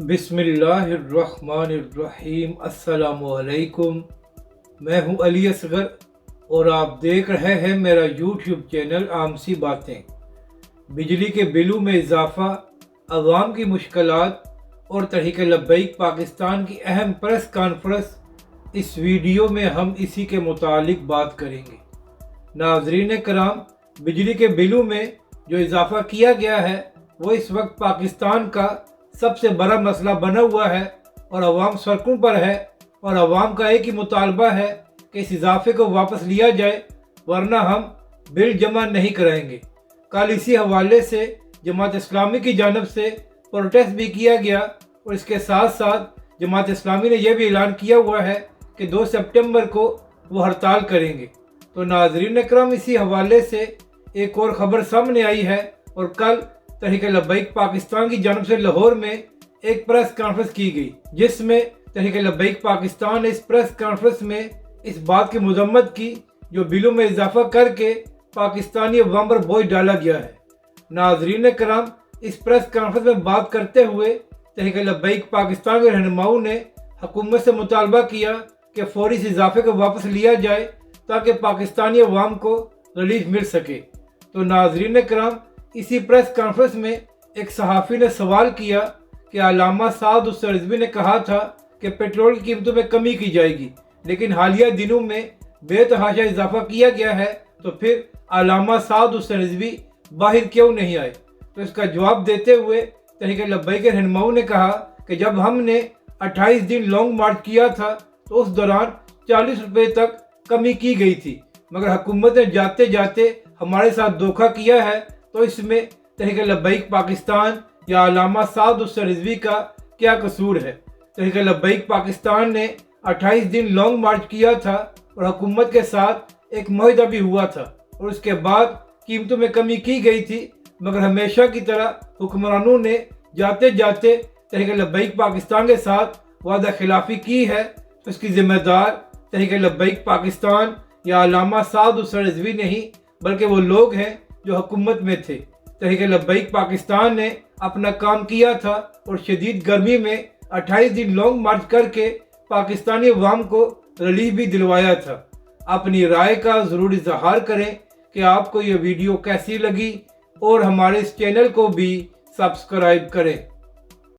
बिस्मिल्लाहिर्रहमानिर्रहीम। अस्सलामु अलैकुम। मैं हूं अली असगर और आप देख रहे हैं मेरा यूट्यूब चैनल आम सी बातें। बिजली के बिलों में इजाफा, अवाम की मुश्किलात और तहरीक लब्बैक पाकिस्तान की अहम प्रेस कॉन्फ्रेंस, इस वीडियो में हम इसी के मुतालिक बात करेंगे। नाज़रीन कराम, बिजली के बिलों में जो इजाफा किया गया है वो इस वक्त पाकिस्तान का सबसे बड़ा मसला बना हुआ है और अवाम सड़कों पर है और अवाम का एक ही मुतालबा है कि इस इजाफे को वापस लिया जाए, वरना हम बिल जमा नहीं कराएंगे। कल इसी हवाले से जमात इस्लामी की जानब से प्रोटेस्ट भी किया गया और इसके साथ साथ जमात इस्लामी ने यह भी ऐलान किया हुआ है कि 2 सितंबर को वो हड़ताल करेंगे। तो नाज़रीन करम, इसी हवाले से एक और ख़बर सामने आई है और कल तहरीक लब्बैक पाकिस्तान की जानब से लाहौर में एक प्रेस कॉन्फ्रेंस की गई, जिसमें तहरीक लब्बैक पाकिस्तान ने इस प्रेस कॉन्फ्रेंस में इस बात की मजम्मत की जो बिलों में इजाफा करके पाकिस्तानी अवाम पर बोझ डाला गया है। नाज़रीन कराम, इस प्रेस कॉन्फ्रेंस में बात करते हुए तहरीक लब्बैक पाकिस्तान के रहनुमाओं ने हुकूमत से मुतालबा किया कि फौरी इस इजाफे को वापस लिया जाए ताकि पाकिस्तानी अवाम को रिलीफ मिल सके। तो नाज़रीन कराम, इसी प्रेस कॉन्फ्रेंस में एक सहाफ़ी ने सवाल किया कि अल्लामा साद उस रिजवी ने कहा था कि पेट्रोल की कीमतों में कमी की जाएगी, लेकिन हालिया दिनों में बेतहाशा इजाफा किया गया है, तो फिर अल्लामा साद उस रिजवी बाहर क्यों नहीं आए? तो इसका जवाब देते हुए तहरीक लब्बैक के रहनुमाओं ने कहा कि जब हमने 28 दिन लॉन्ग मार्च किया था तो उस दौरान 40 रुपये तक कमी की गई थी, मगर हुकूमत ने जाते जाते हमारे साथ धोखा किया है। तो इसमें तहरीक लब्बैक पाकिस्तान या अल्लामा साद उस रिजवी का क्या कसूर है? तहरीक लब्बैक पाकिस्तान ने 28 दिन लॉन्ग मार्च किया था और हुकूमत के साथ एक मुआहदा भी हुआ था और उसके बाद कीमतों में कमी की गई थी, मगर हमेशा की तरह हुक्मरानों ने जाते जाते तहरीक लब्बैक पाकिस्तान के साथ वादा खिलाफी की है। तो इसकी जिम्मेदार तहरीक लब्बैक पाकिस्तान या अल्लामा साद उस रिजवी नहीं, बल्कि वो लोग हैं जो हुकूमत में थे। तहरीक लब्बैक पाकिस्तान ने अपना काम किया था और शदीद गर्मी में 28 दिन लॉन्ग मार्च करके पाकिस्तानी अवाम को रिलीफ भी दिलवाया था। अपनी राय का ज़रूर इजहार करें कि आपको ये वीडियो कैसी लगी और हमारे इस चैनल को भी सब्सक्राइब करें।